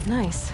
Nice.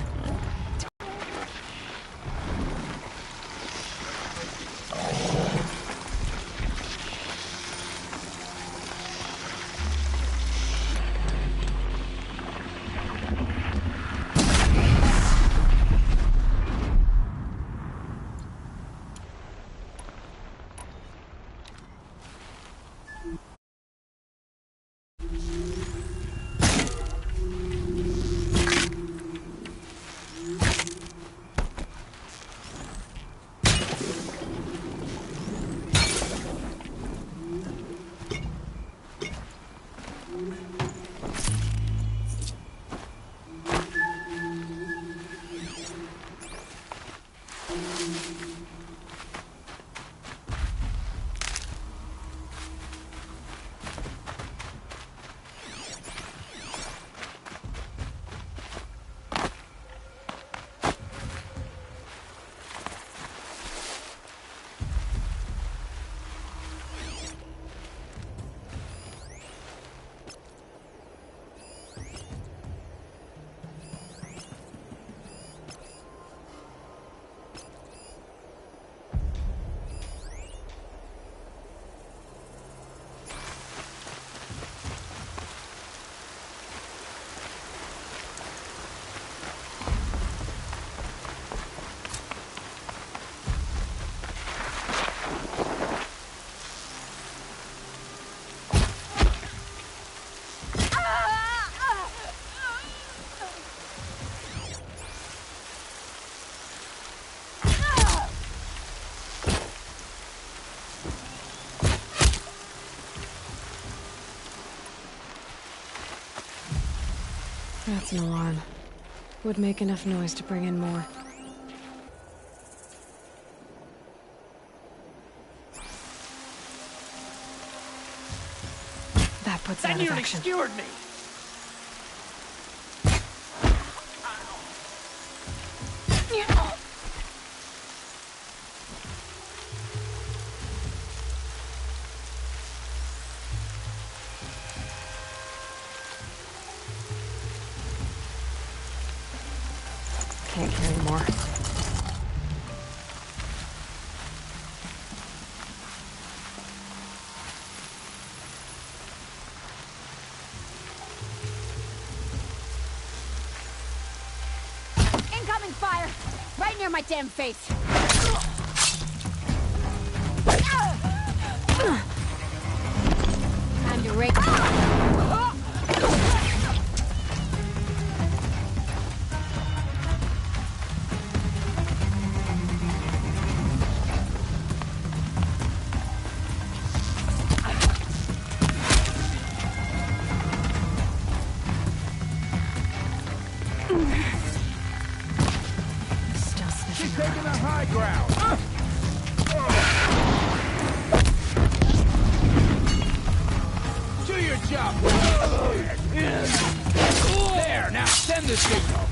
That's an alarm. Would make enough noise to bring in more. That puts it out of action. That nearly skewered me! Can't carry more. Incoming fire! Right near my damn face! Time to rake. Taking the high ground. Do your job. There, now send the signal.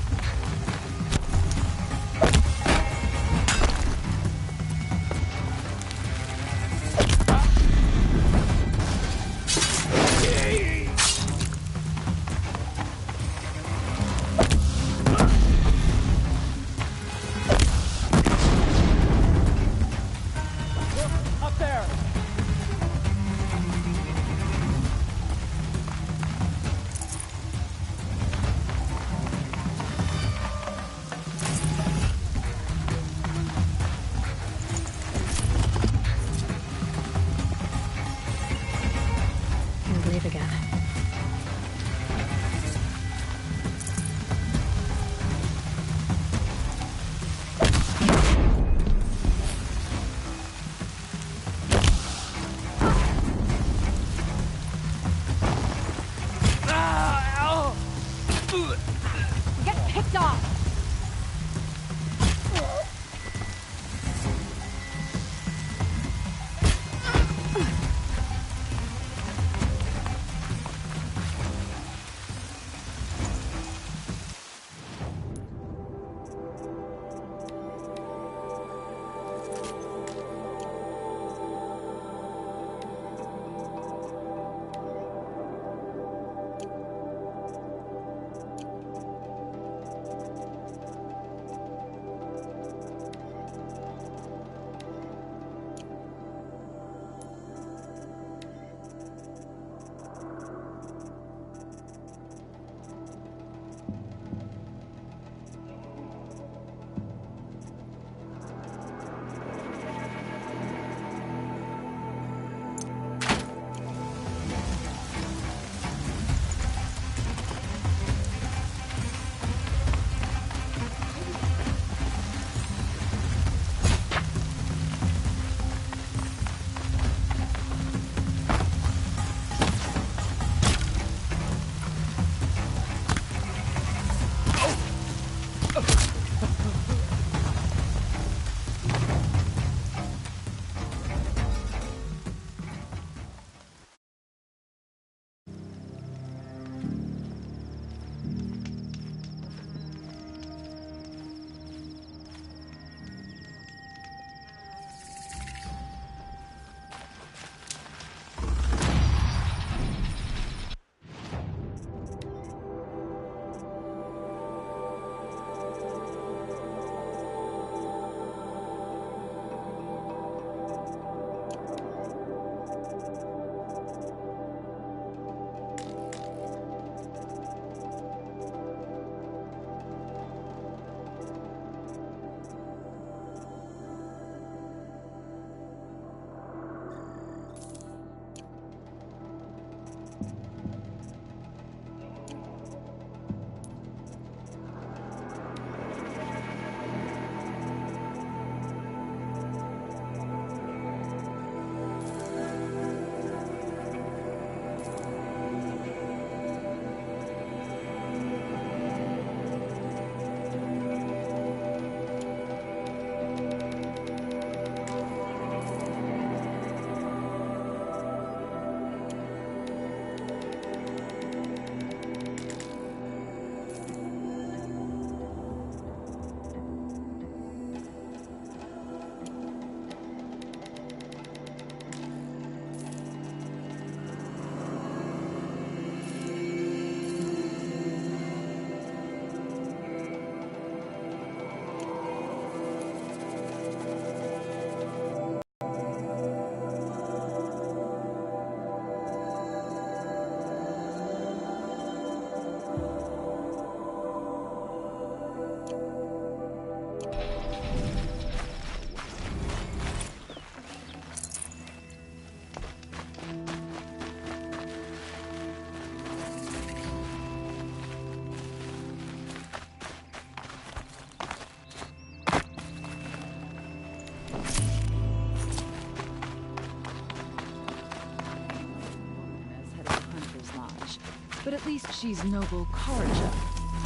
But at least she's noble Karja,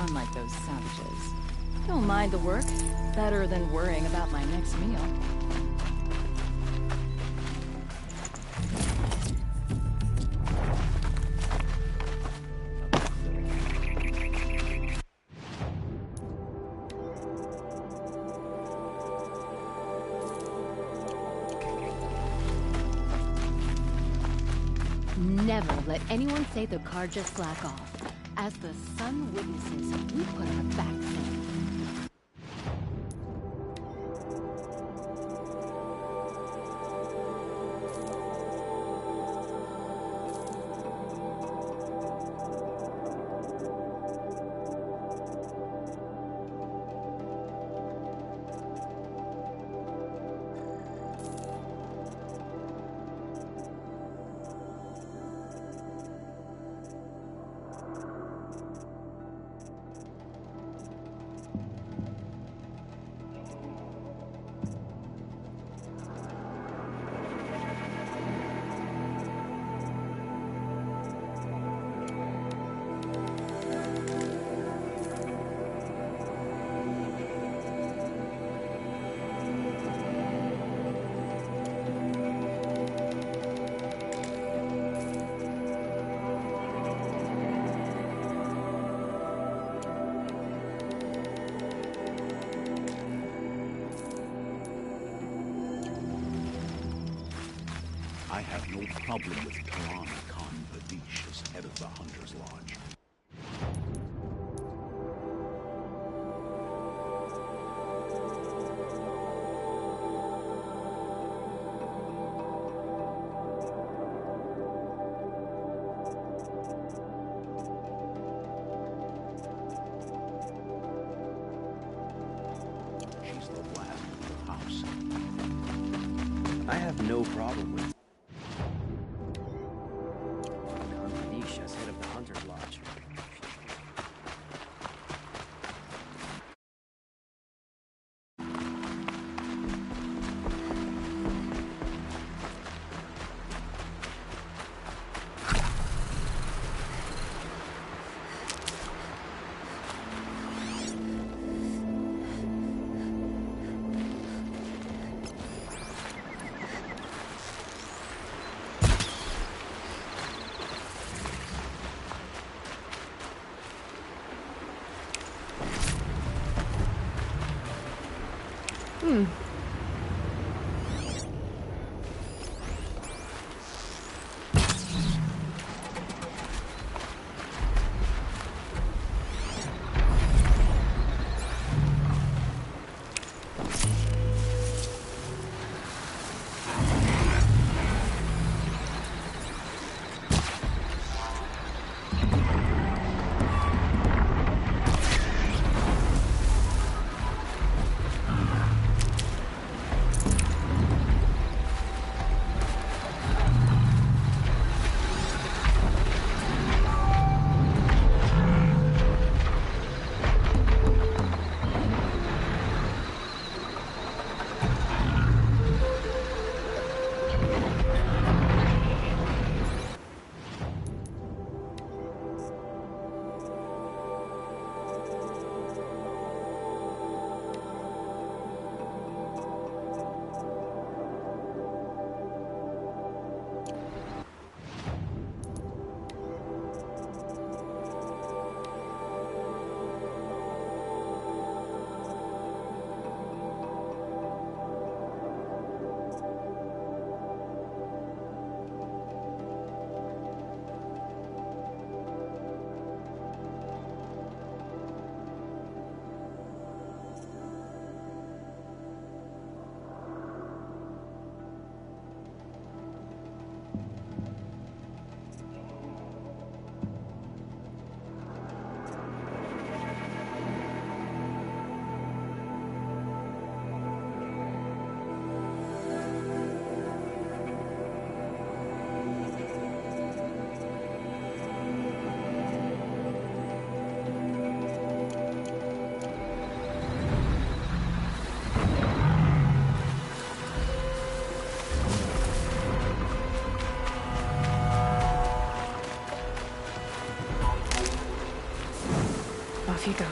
unlike those savages. Don't mind the work. Better than worrying about my next meal. Never let anyone say the Karja slack off. As the sun witnesses, we put our backs in. I have no problem with Karan Khan Badish as head of the Hunter's Lodge. She's the last of the house. I have no problem with as head of the Hunter's Lodge. you go.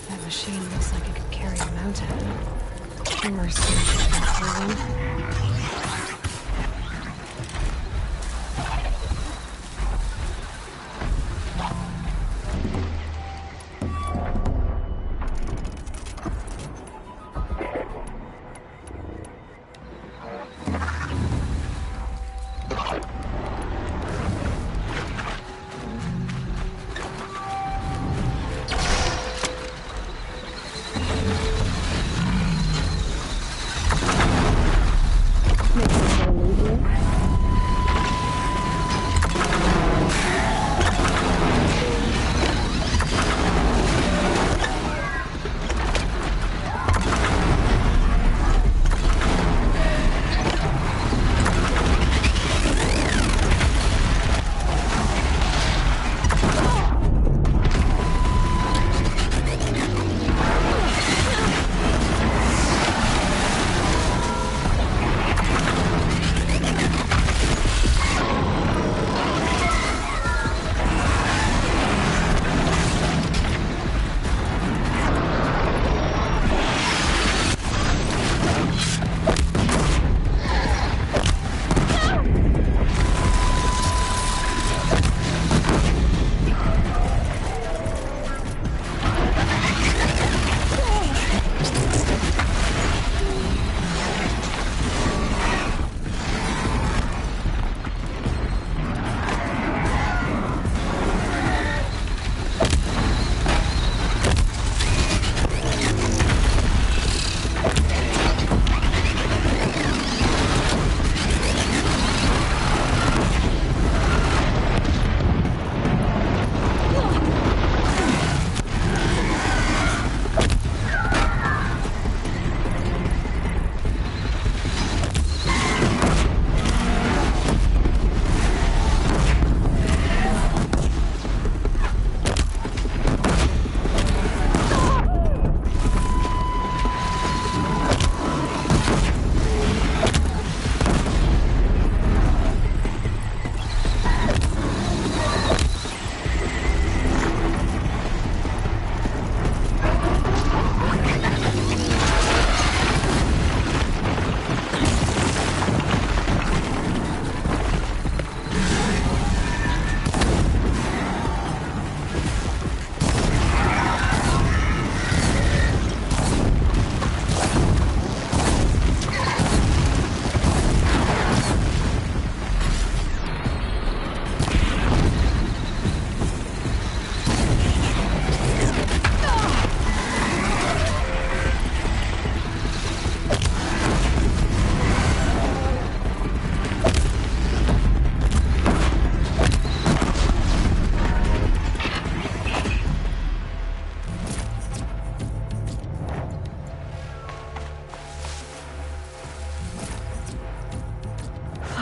That machine looks like it could carry a mountain. Or something for one.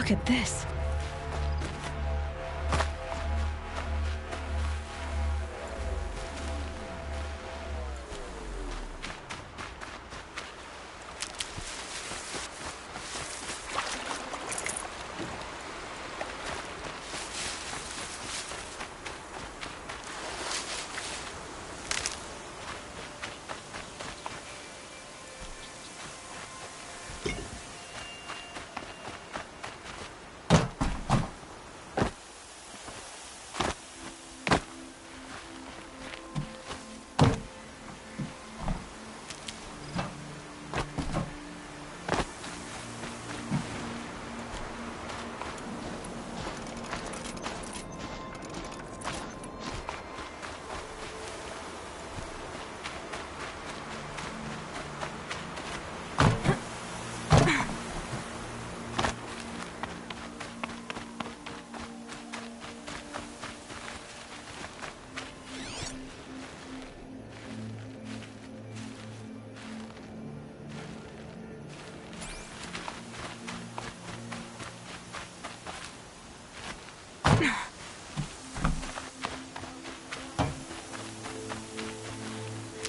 Look at this.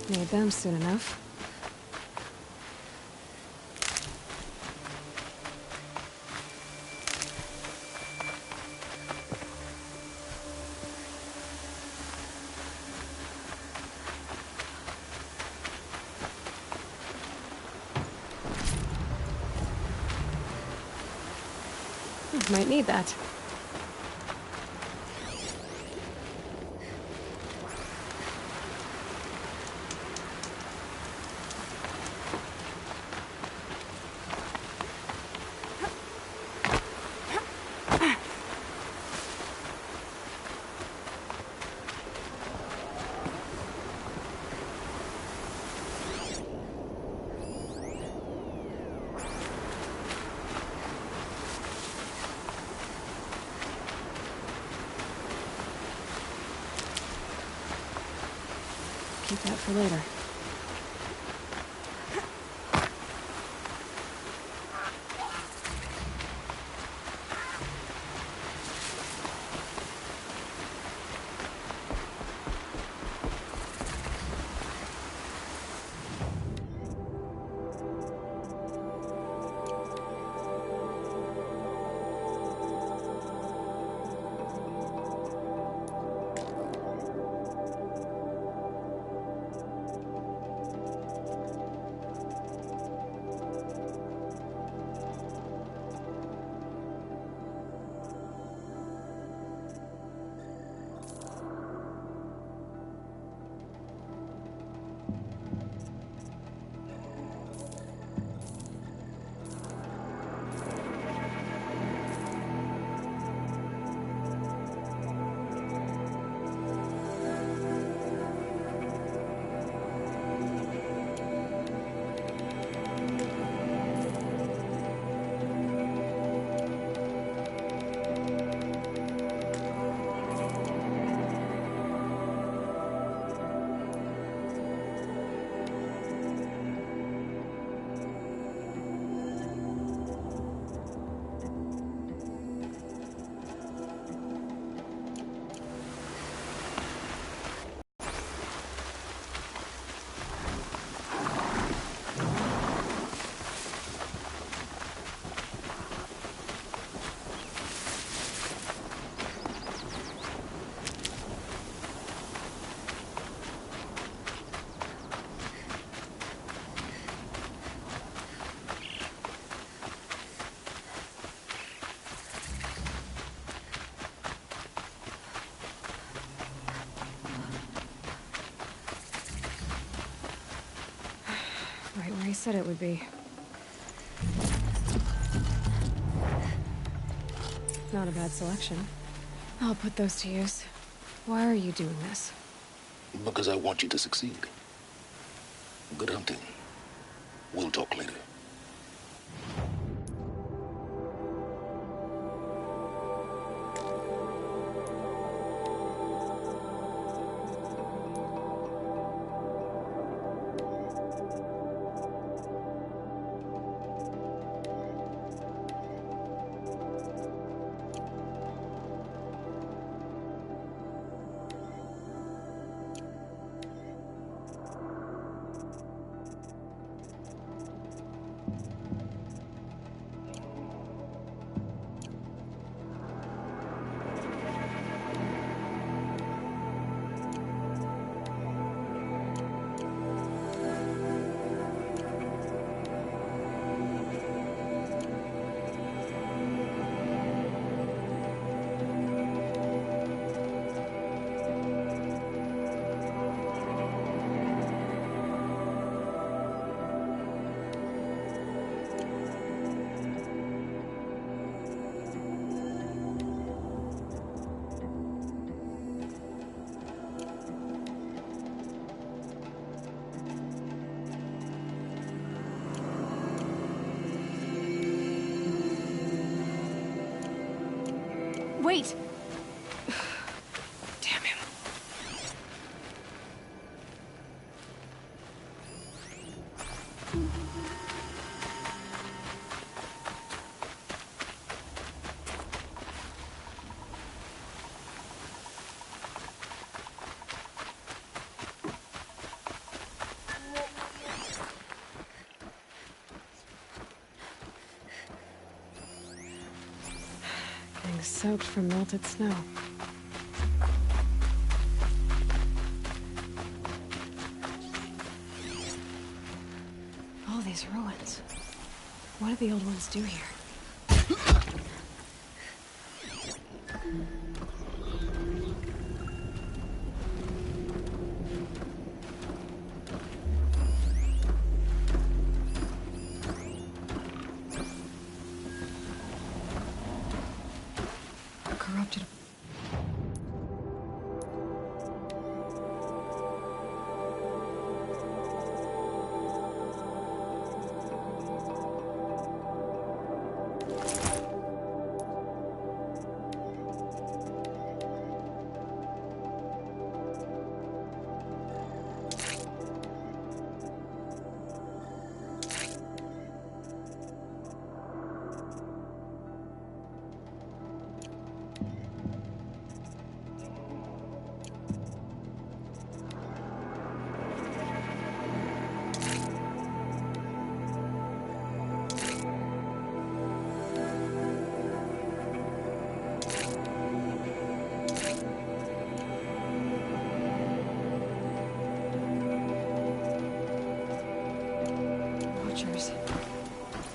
Need them soon enough. Might need that. Keep that for later. Right where he said it would be. Not a bad selection. I'll put those to use. Why are you doing this? Because I want you to succeed. Good hunting. We'll talk later. Wait! Damn him. soaked from melted snow. All these ruins. What did the old ones do here? Corrupted.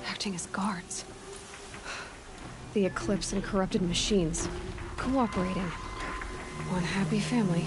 Acting as guards. The Eclipse and corrupted machines. Cooperating. One happy family.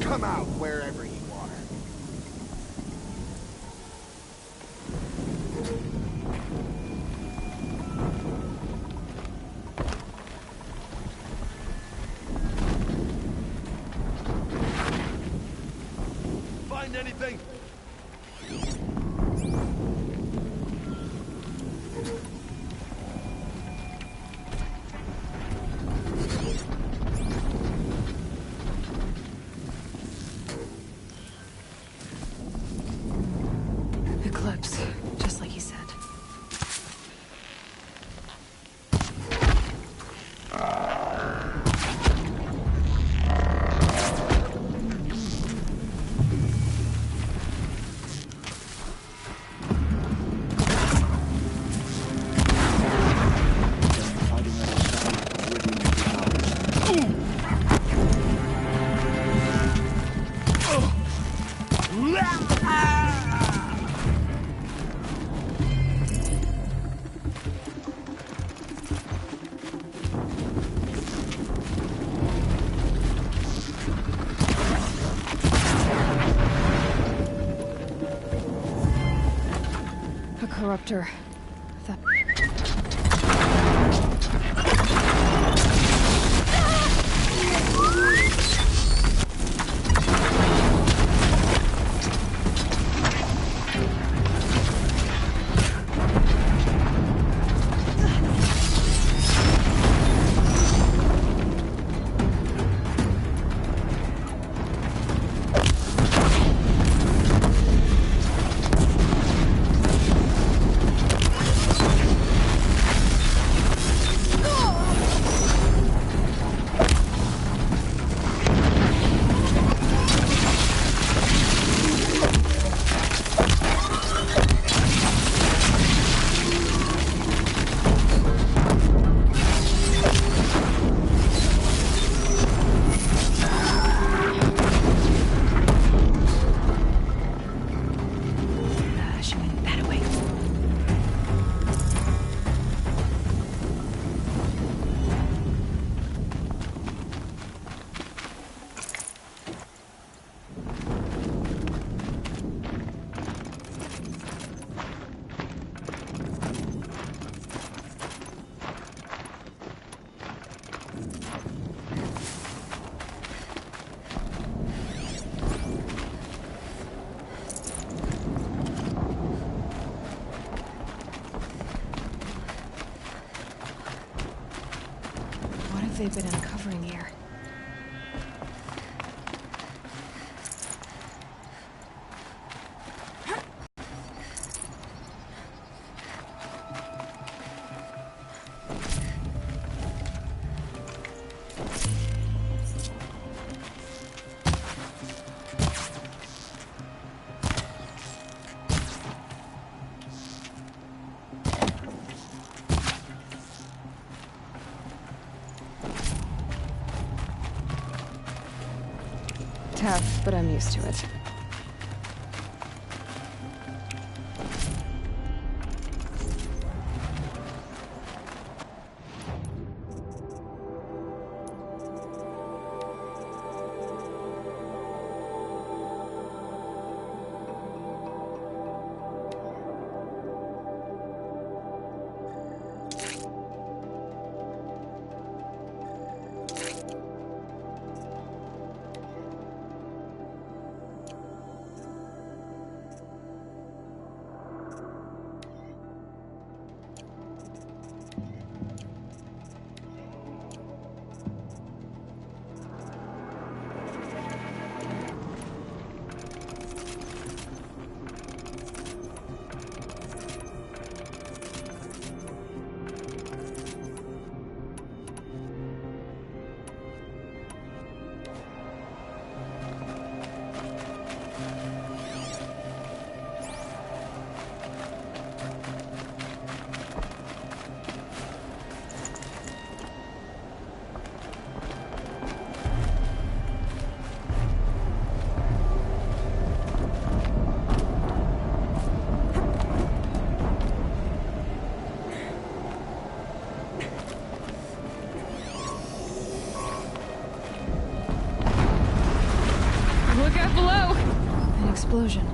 Come out wherever you are. Find anything? Eclipse, just like he said. A corruptor. That... they've been uncovering here. Tough, but I'm used to it. Look out below! An explosion.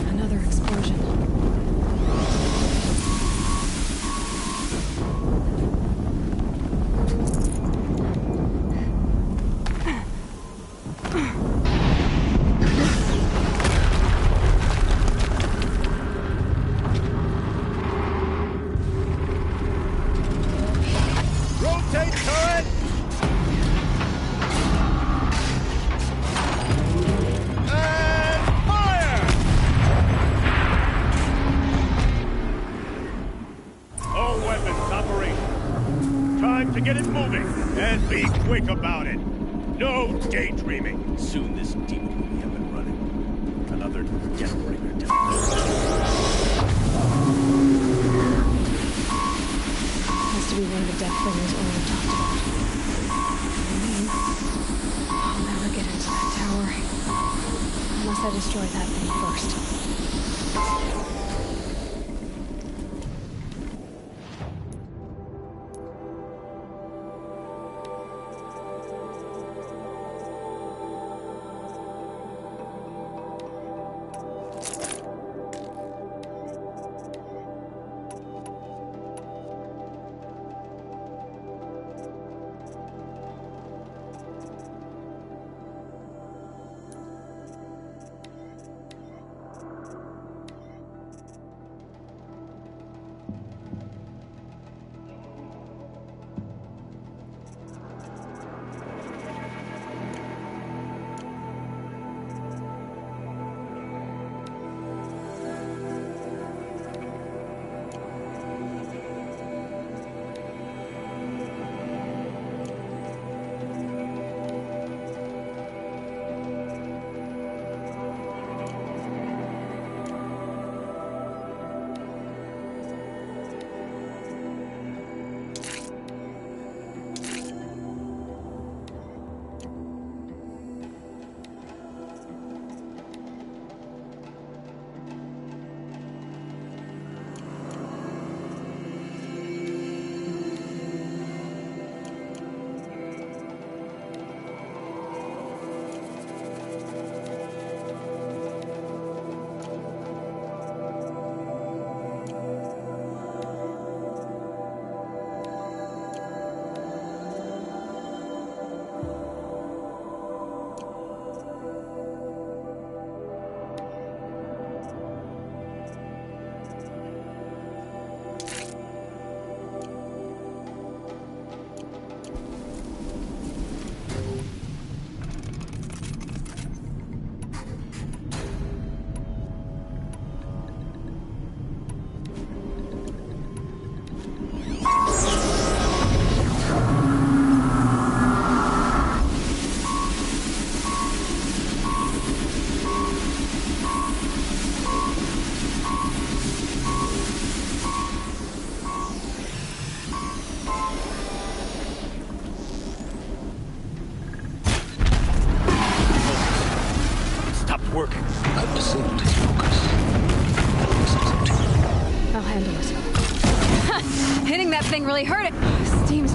Another explosion. Rotate turret! And fire! All weapons operational. Time to get it moving. And be quick about it. No daydreaming. Soon this demon will be up and running. Another deathbringer to Has to be one of the Deathbringers Owen talked about. I mean, I'll never get into that tower. Unless I destroy that thing first.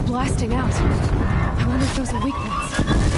blasting out. I wonder if those are weak points.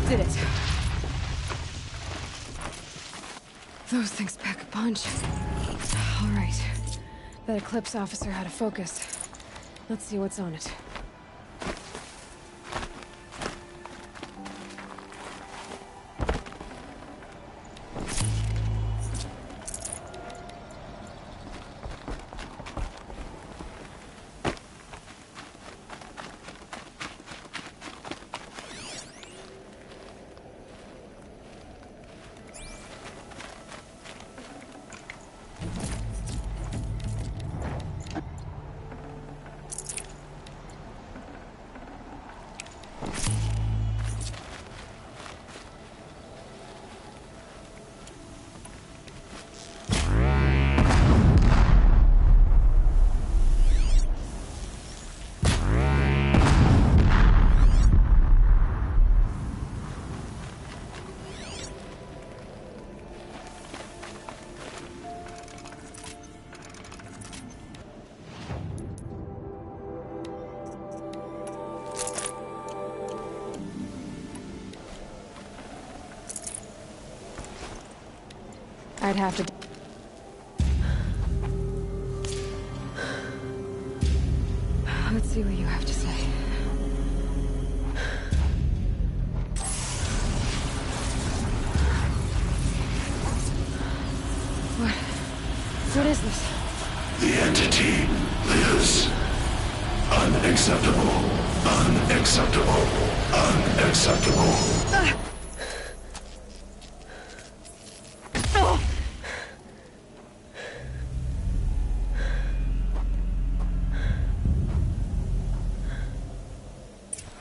Did it. Those things pack a punch. All right. That Eclipse officer had a focus. Let's see what's on it. I'd have to... Let's see what you have to say. What is this? The entity lives. Unacceptable. Unacceptable. Unacceptable.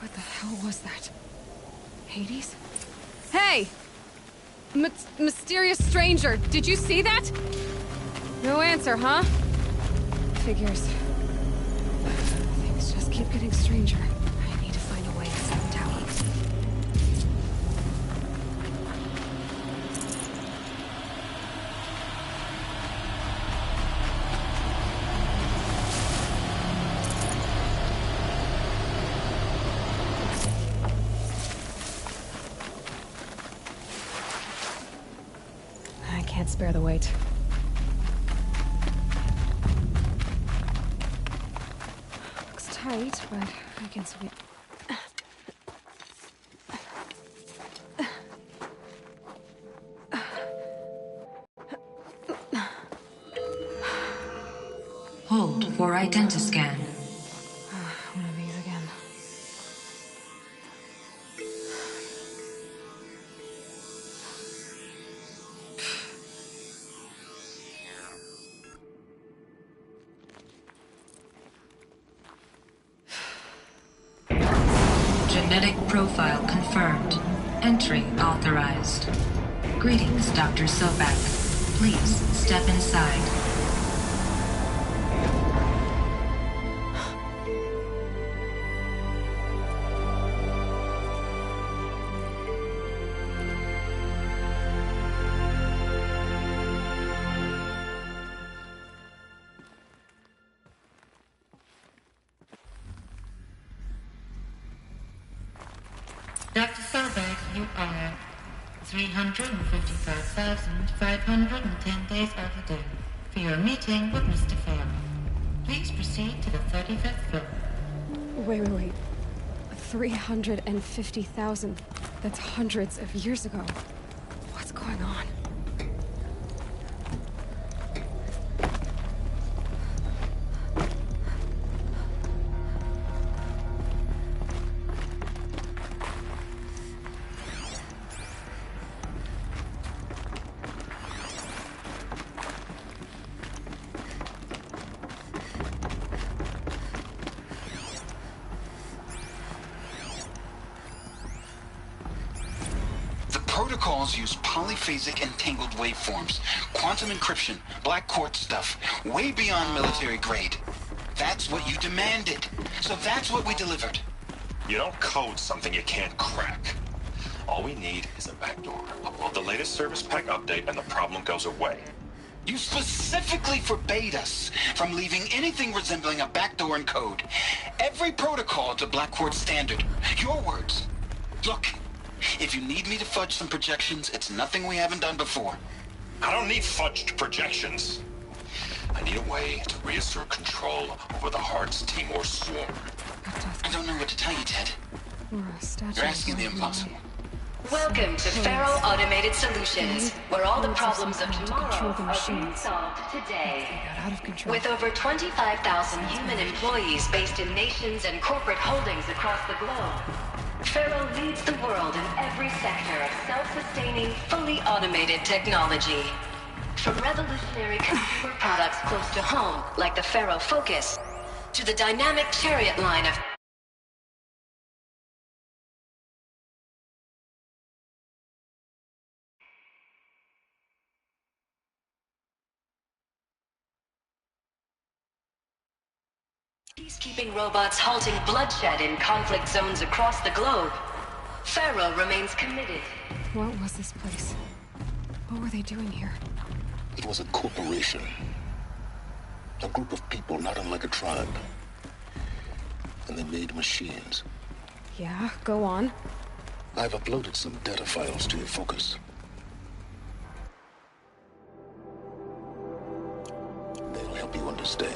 What the hell was that? Hades? Hey! Mysterious stranger, did you see that? No answer, huh? Figures. Things just keep getting stranger. I need to find a way inside the tower. I can't spare the weight. Tight, but I can sweep. Hold for identiscan. One of these again. Genetic profile confirmed. Entry authorized. Greetings, Dr. Sobek. Please step inside. Dr. Sobek, you are 355,510 days overdue for your meeting with Mr. Farrell. Please proceed to the 35th floor. Wait. 350,000. That's hundreds of years ago. What's going on? Protocols use polyphasic entangled waveforms, quantum encryption, black quartz stuff, way beyond military grade. That's what you demanded, so that's what we delivered. You don't code something you can't crack. All we need is a backdoor. Upload the latest service pack update and the problem goes away. You specifically forbade us from leaving anything resembling a backdoor in code. Every protocol to black quartz standard. Your words. Look. If you need me to fudge some projections, it's nothing we haven't done before. I don't need fudged projections. I need a way to reassert control over the Hearts Timor swarm. I don't know what to tell you, Ted. You're asking the impossible. Welcome to Faro Automated Solutions, where all the problems of tomorrow are being solved today. With over 25,000 human employees based in nations and corporate holdings across the globe, Faro leads the world in every sector of self-sustaining, fully automated technology. From revolutionary consumer products close to home, like the Faro Focus, to the dynamic Chariot line of peacekeeping robots halting bloodshed in conflict zones across the globe, Faro remains committed. What was this place? What were they doing here? It was a corporation. A group of people not unlike a tribe. And they made machines. Yeah, go on. I've uploaded some data files to your Focus. They'll help you understand.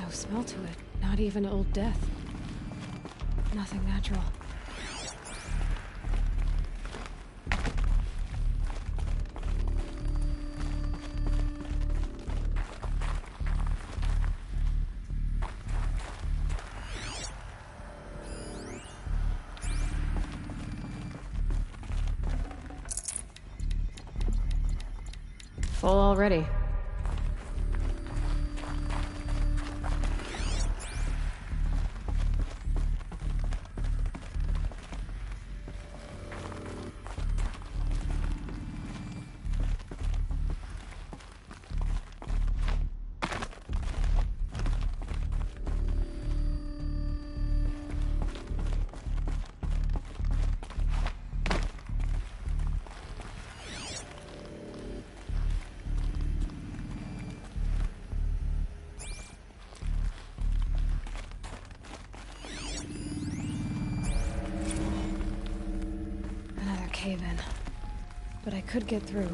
Smell to it. Not even old death. Nothing natural. Full already. Cave-in. But I could get through.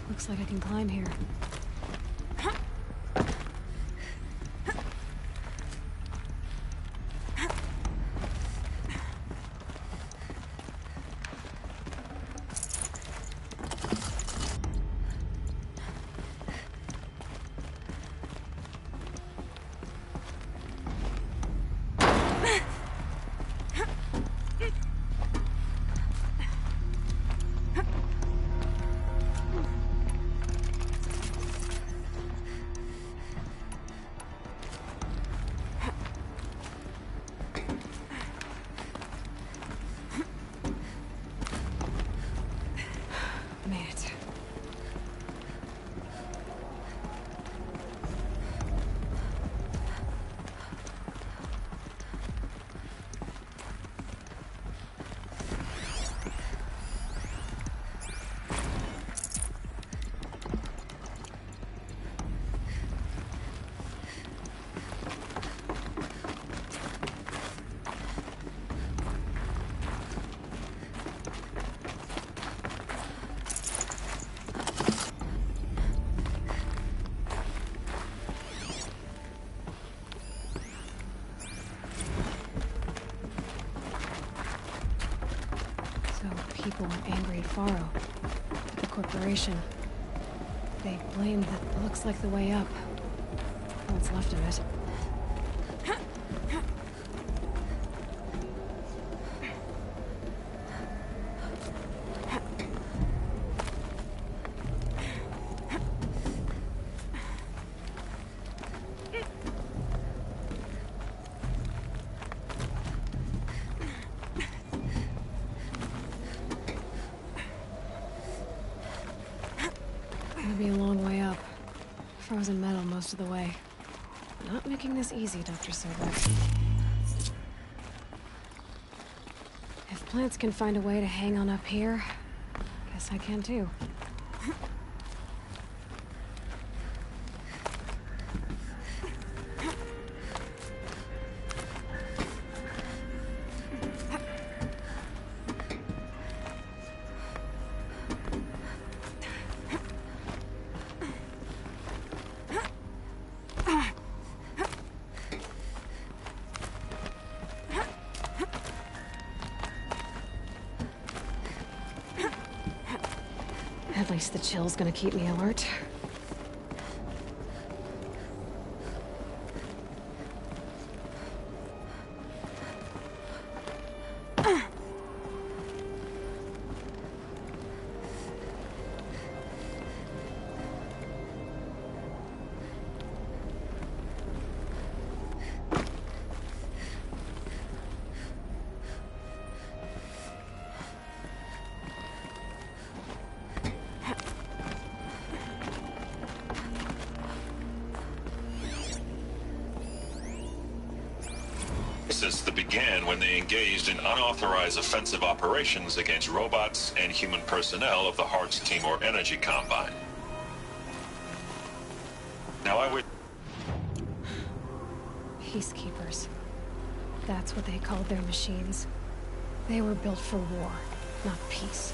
Looks like I can climb here. Faro. The corporation. They blame that looks like the way up. What's left of it. Gonna be a long way up. Frozen metal most of the way. Not making this easy, Dr. Sobek. If plants can find a way to hang on up here, guess I can too. At least the chill's gonna keep me alert. That began when they engaged in unauthorized offensive operations against robots and human personnel of the Hearts Timor Energy Combine. Now I would... Peacekeepers. That's what they called their machines. They were built for war, not peace.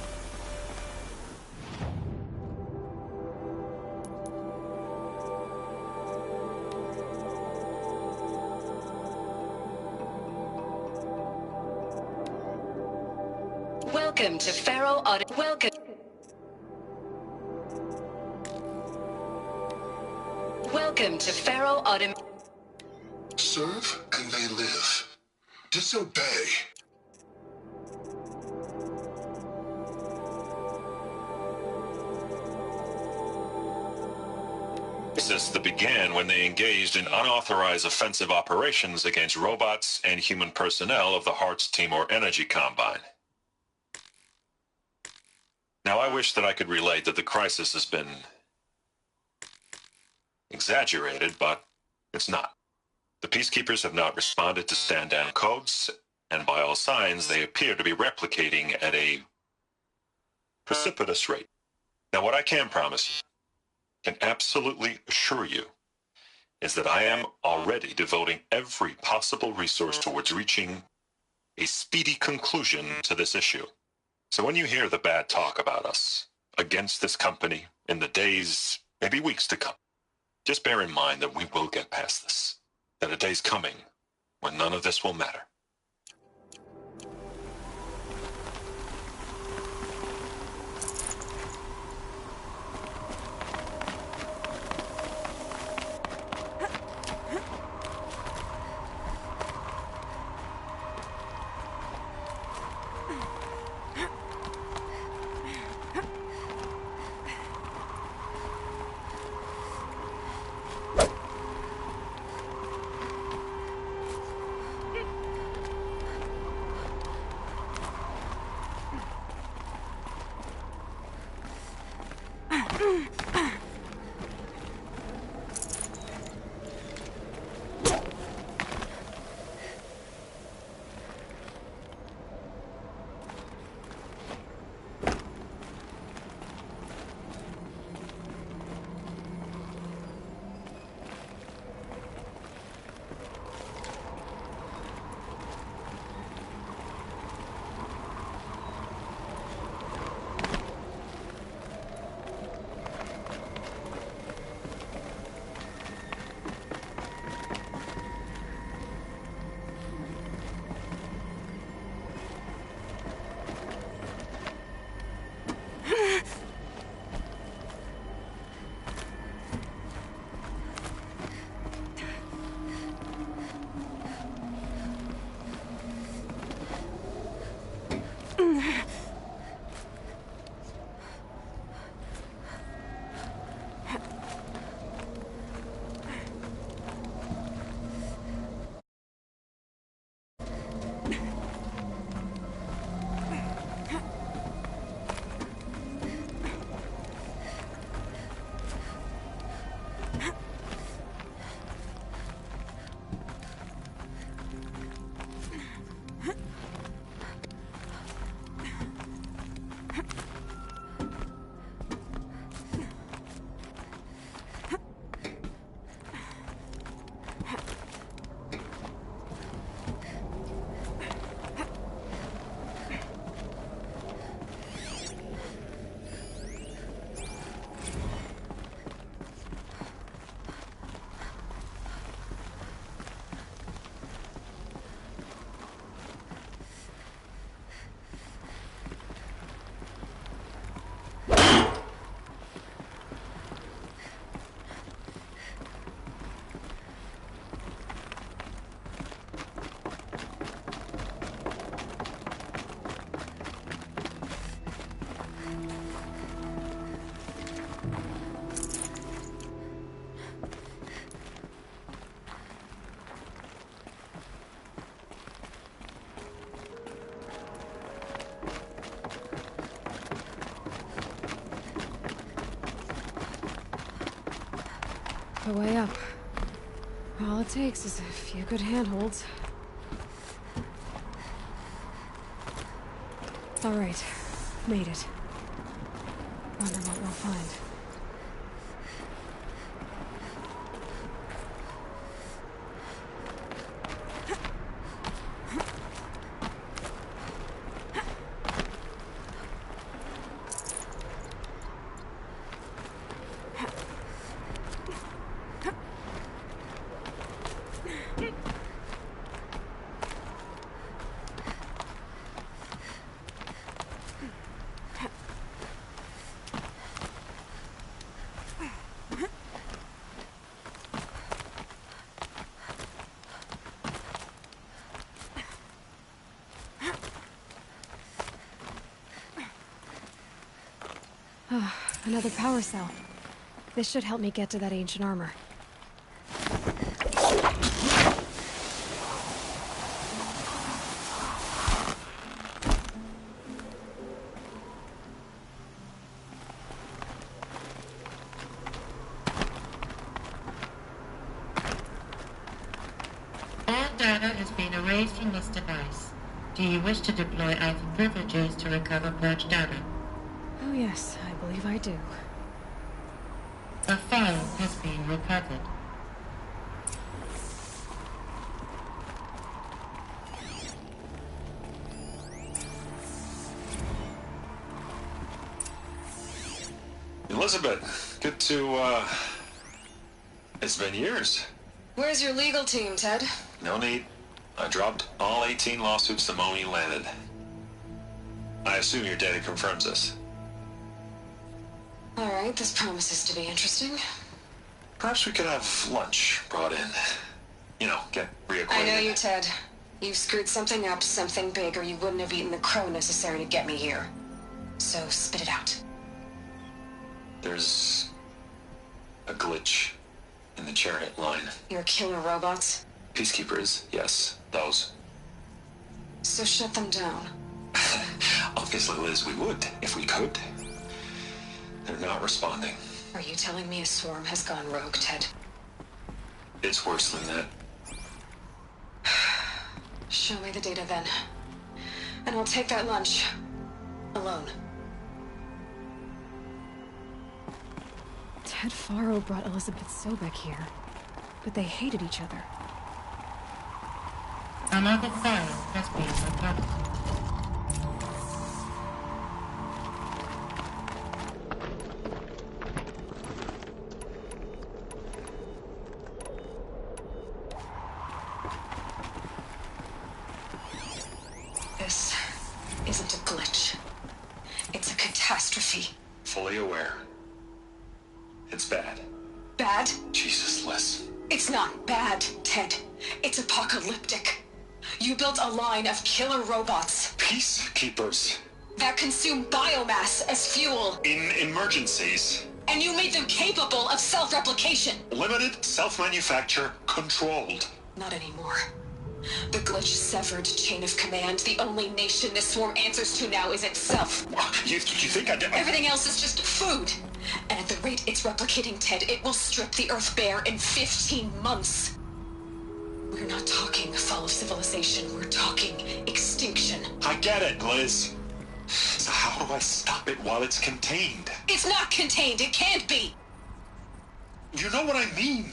Welcome to Faro Auto. Welcome to Faro Auto. Serve and they live. Disobey. That began when they engaged in unauthorized offensive operations against robots and human personnel of the Hearts Timor Energy Combine. Now, I wish that I could relate that the crisis has been exaggerated, but it's not. The Peacekeepers have not responded to stand-down codes, and by all signs, they appear to be replicating at a precipitous rate. Now, what I can promise you, can absolutely assure you, is that I am already devoting every possible resource towards reaching a speedy conclusion to this issue. So when you hear the bad talk about us against this company in the days, maybe weeks to come, just bear in mind that we will get past this. That a day's coming when none of this will matter. the way up. All it takes is a few good handholds. All right, made it. Wonder what we'll find. Another power cell. This should help me get to that ancient armor. All data has been erased from this device. Do you wish to deploy Alpha privileges to recover purged data? Oh yes, I believe I do. A file has been recovered. Elizabeth, good to, it's been years. Where's your legal team, Ted? No need. I dropped all 18 lawsuits the moment you landed. I assume your data confirms this. All right, this promises to be interesting. Perhaps we could have lunch brought in. You know, get reacquainted. I know you, Ted. You've screwed something up, something big, or you wouldn't have eaten the crow necessary to get me here. So spit it out. There's a glitch in the chariot line. Your killer robots? Peacekeepers, yes, those. So shut them down. Obviously, Liz, we would, if we could. They're not responding. Are you telling me a swarm has gone rogue, Ted? It's worse than that. Show me the data then. And I'll take that lunch. Alone. Ted Faro brought Elizabeth Sobek here, but they hated each other. Another file has been recovered. This isn't a glitch. It's a catastrophe. Fully aware. It's bad. Bad? Jesus, Liz. It's not bad, Ted. It's apocalyptic. You built a line of killer robots. Peacekeepers. That consume biomass as fuel. In emergencies. And you made them capable of self-replication. Limited, self-manufacture, controlled. Not anymore. The glitch severed chain of command. The only nation this swarm answers to now is itself. You think I did? Everything else is just food. And at the rate it's replicating, Ted, it will strip the Earth bare in 15 months. We're not talking fall of civilization. We're talking extinction. I get it, Liz. So how do I stop it while it's contained? It's not contained. It can't be. You know what I mean.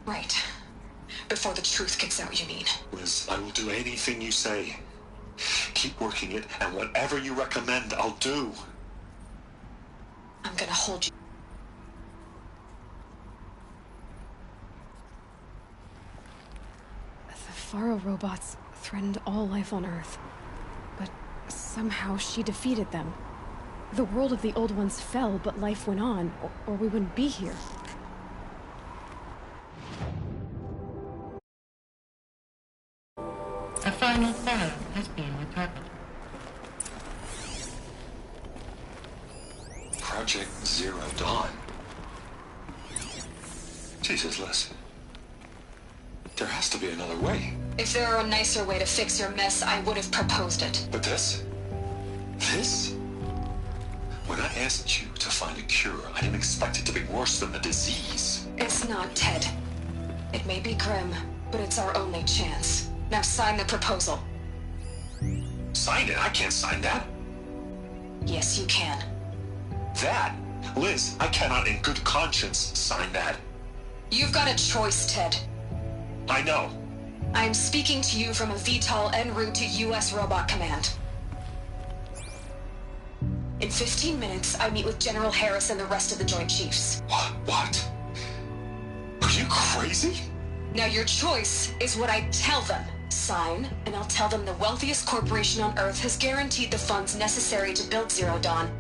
Right. Before the truth gets out, you mean? Liz, I will do anything you say. Keep working it, and whatever you recommend, I'll do. I'm gonna hold you. The Faro robots threatened all life on Earth. But somehow she defeated them. The world of the old ones fell, but life went on, or we wouldn't be here. A final file has been recovered. Project Zero Dawn. Jesus, Liz. There has to be another way. If there were a nicer way to fix your mess, I would have proposed it. But this? This? When I asked you to find a cure, I didn't expect it to be worse than the disease. It's not, Ted. It may be grim, but it's our only chance. Now sign the proposal. Sign it? I can't sign that. Yes, you can. That? Liz, I cannot in good conscience sign that. You've got a choice, Ted. I know. I'm speaking to you from a VTOL en route to U.S. Robot Command. In 15 minutes, I meet with General Harris and the rest of the Joint Chiefs. What? Are you crazy? Now your choice is what I tell them. Sign, and I'll tell them the wealthiest corporation on Earth has guaranteed the funds necessary to build Zero Dawn.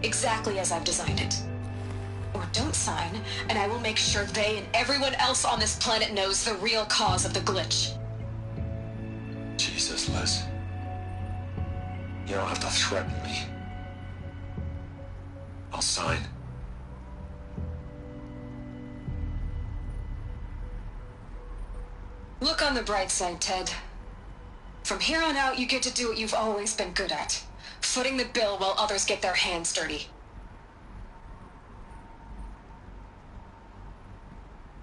Exactly as I've designed it. Or don't sign, and I will make sure they and everyone else on this planet knows the real cause of the glitch. Jesus, Liz. You don't have to threaten me. I'll sign. Look on the bright side, Ted. From here on out, you get to do what you've always been good at. Footing the bill while others get their hands dirty.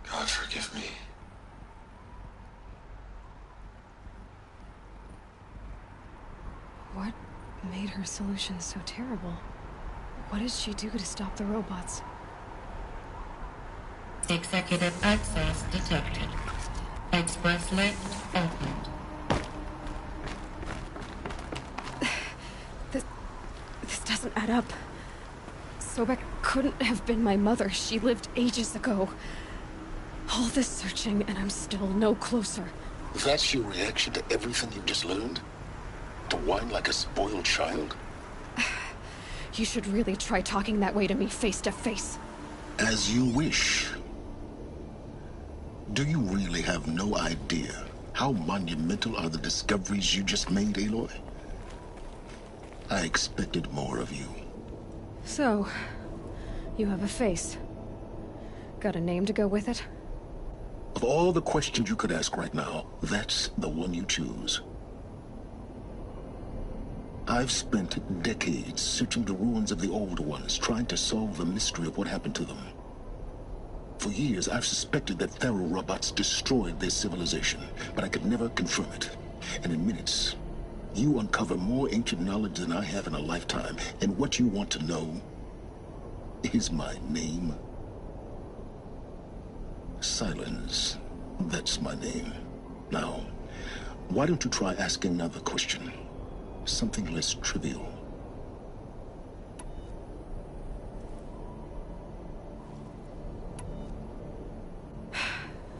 God forgive me. What made her solution so terrible? What did she do to stop the robots? Executive access detected. Express link opened. This doesn't add up. Sobek couldn't have been my mother. She lived ages ago. All this searching, and I'm still no closer. That's your reaction to everything you've just learned? To whine like a spoiled child? You should really try talking that way to me face to face. As you wish. Do you really have no idea how monumental are the discoveries you just made, Aloy? I expected more of you. So, you have a face. Got a name to go with it? Of all the questions you could ask right now, that's the one you choose. I've spent decades searching the ruins of the old ones, trying to solve the mystery of what happened to them. For years, I've suspected that Thero robots destroyed their civilization, but I could never confirm it. And in minutes, you uncover more ancient knowledge than I have in a lifetime, and what you want to know is my name. Silence. That's my name. Now, why don't you try asking another question? Something less trivial.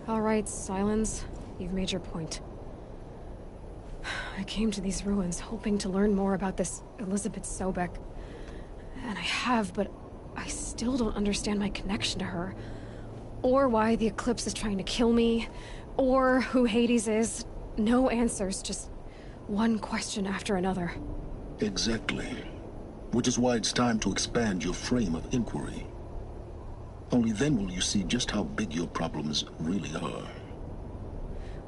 All right, Silence. You've made your point. I came to these ruins hoping to learn more about this Elizabeth Sobek. And I have, but I still don't understand my connection to her. Or why the Eclipse is trying to kill me. Or who Hades is. No answers, just one question after another. Exactly. Which is why it's time to expand your frame of inquiry. Only then will you see just how big your problems really are.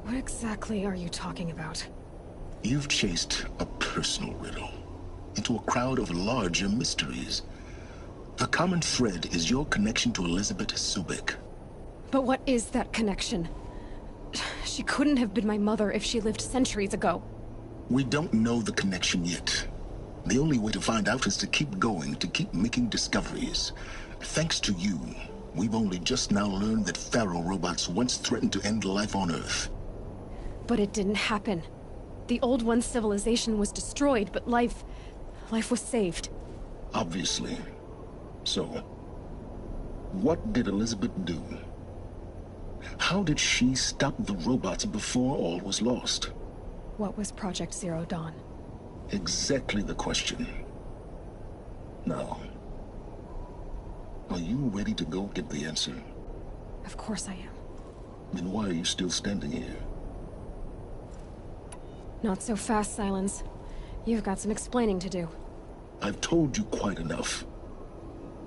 What exactly are you talking about? You've chased a personal riddle into a crowd of larger mysteries. The common thread is your connection to Elizabeth Sobek. But what is that connection? She couldn't have been my mother if she lived centuries ago. We don't know the connection yet. The only way to find out is to keep going, to keep making discoveries. Thanks to you, we've only just now learned that Thero robots once threatened to end life on Earth. But it didn't happen. The Old One's civilization was destroyed, but life was saved. Obviously. So, what did Elizabeth do? How did she stop the robots before all was lost? What was Project Zero Dawn? Exactly the question. Now, are you ready to go get the answer? Of course I am. Then why are you still standing here? Not so fast, Silence. You've got some explaining to do. I've told you quite enough.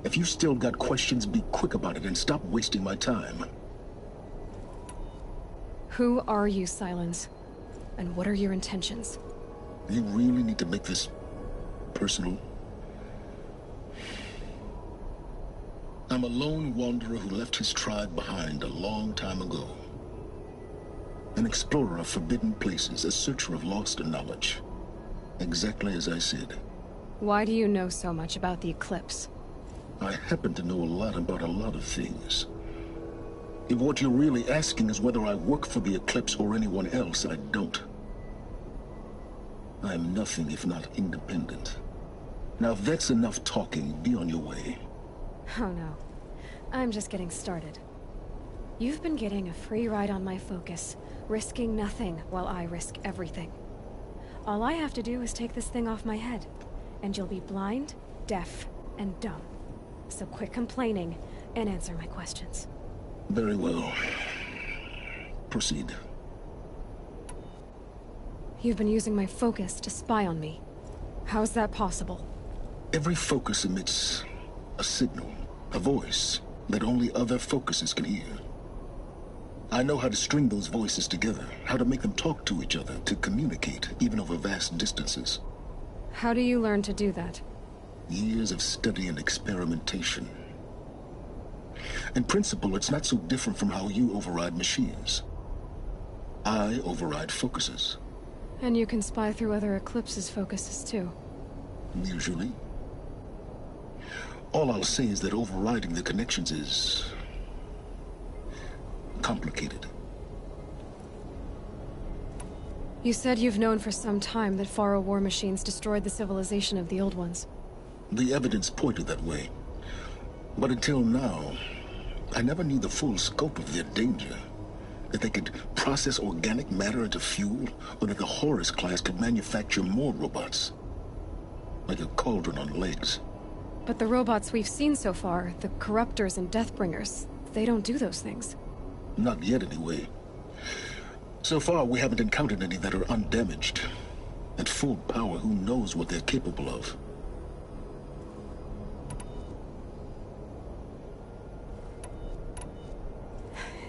If you've still got questions, be quick about it and stop wasting my time. Who are you, Silence? And what are your intentions? You really need to make this personal? I'm a lone wanderer who left his tribe behind a long time ago. An explorer of forbidden places, a searcher of lost knowledge. Exactly as I said. Why do you know so much about the eclipse? I happen to know a lot about a lot of things. If what you're really asking is whether I work for the eclipse or anyone else, I don't. I am nothing if not independent. Now, if that's enough talking, be on your way. Oh no. I'm just getting started. You've been getting a free ride on my focus, risking nothing while I risk everything. All I have to do is take this thing off my head, and you'll be blind, deaf, and dumb. So quit complaining and answer my questions. Very well. Proceed. You've been using my focus to spy on me. How's that possible? Every focus emits a signal, a voice that only other focuses can hear. I know how to string those voices together, how to make them talk to each other, to communicate, even over vast distances. How do you learn to do that? Years of study and experimentation. In principle, it's not so different from how you override machines. I override focuses. And you can spy through other Eclipse's focuses too. Usually. All I'll say is that overriding the connections is complicated. You said you've known for some time that Faro war machines destroyed the civilization of the old ones. The evidence pointed that way. But until now, I never knew the full scope of their danger. That they could process organic matter into fuel, or that the Horus class could manufacture more robots. Like a cauldron on legs. But the robots we've seen so far, the Corruptors and Deathbringers, they don't do those things. Not yet, anyway. So far, we haven't encountered any that are undamaged. At full power, who knows what they're capable of?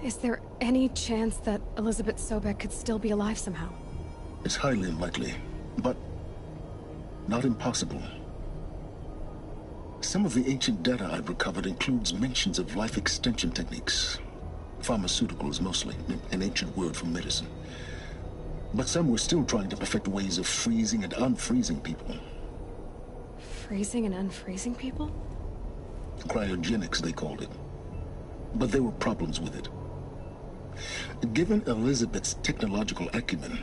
Is there any chance that Elizabeth Sobek could still be alive somehow? It's highly unlikely, but not impossible. Some of the ancient data I've recovered includes mentions of life extension techniques. Pharmaceuticals, mostly, an ancient word for medicine. But some were still trying to perfect ways of freezing and unfreezing people. Freezing and unfreezing people? Cryogenics, they called it. But there were problems with it. Given Elizabeth's technological acumen,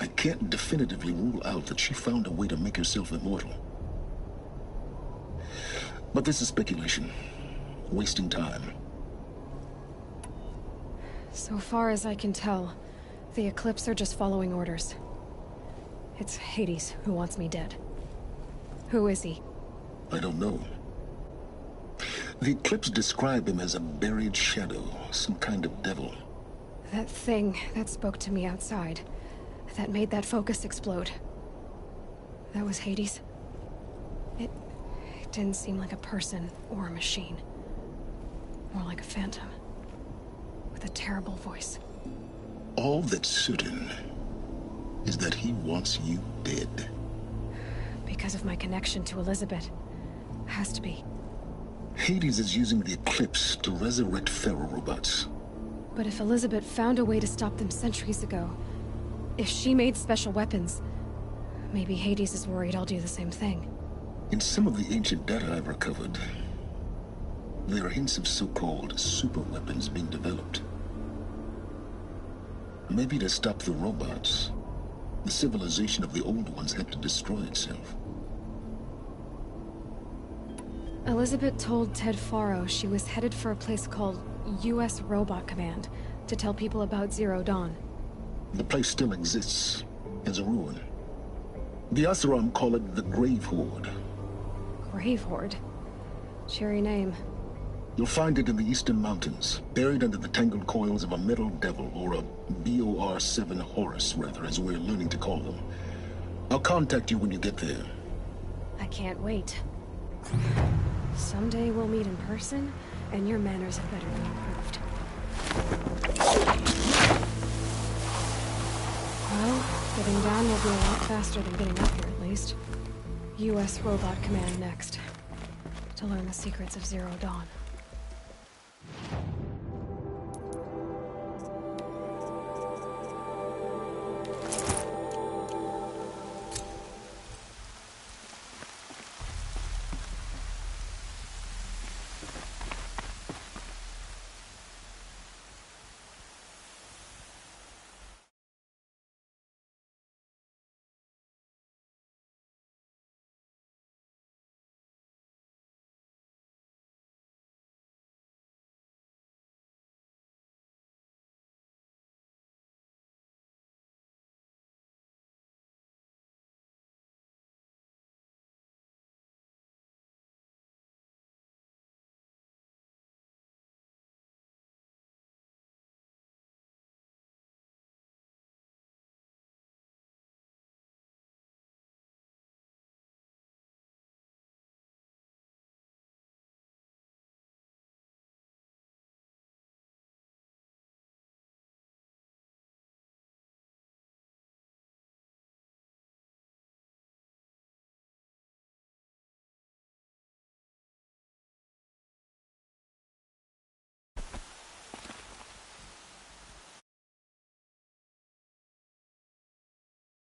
I can't definitively rule out that she found a way to make herself immortal. But this is speculation. Wasting time. So far as I can tell, the Eclipse are just following orders. It's Hades who wants me dead. Who is he? I don't know. The Eclipse describe him as a buried shadow, some kind of devil. That thing that spoke to me outside, that made that focus explode. That was Hades. It didn't seem like a person or a machine. More like a phantom. With a terrible voice. All that's certain is that he wants you dead. Because of my connection to Elizabeth. Has to be. Hades is using the Eclipse to resurrect Pharaoh robots. But if Elizabeth found a way to stop them centuries ago, if she made special weapons, maybe Hades is worried I'll do the same thing. In some of the ancient data I've recovered, there are hints of so-called super weapons being developed. Maybe to stop the robots, the civilization of the old ones had to destroy itself. Elizabeth told Ted Faro she was headed for a place called U.S. Robot Command to tell people about Zero Dawn. The place still exists, as a ruin. The Asuram call it the Grave Horde. Grave Horde? Cheery name. You'll find it in the Eastern Mountains, buried under the tangled coils of a metal devil, or a BOR-7 Horus, rather, as we're learning to call them. I'll contact you when you get there. I can't wait. Someday we'll meet in person, and your manners have better be improved. Well, getting down will be a lot faster than getting up here, at least. U.S. Robot Command next. to learn the secrets of Zero Dawn.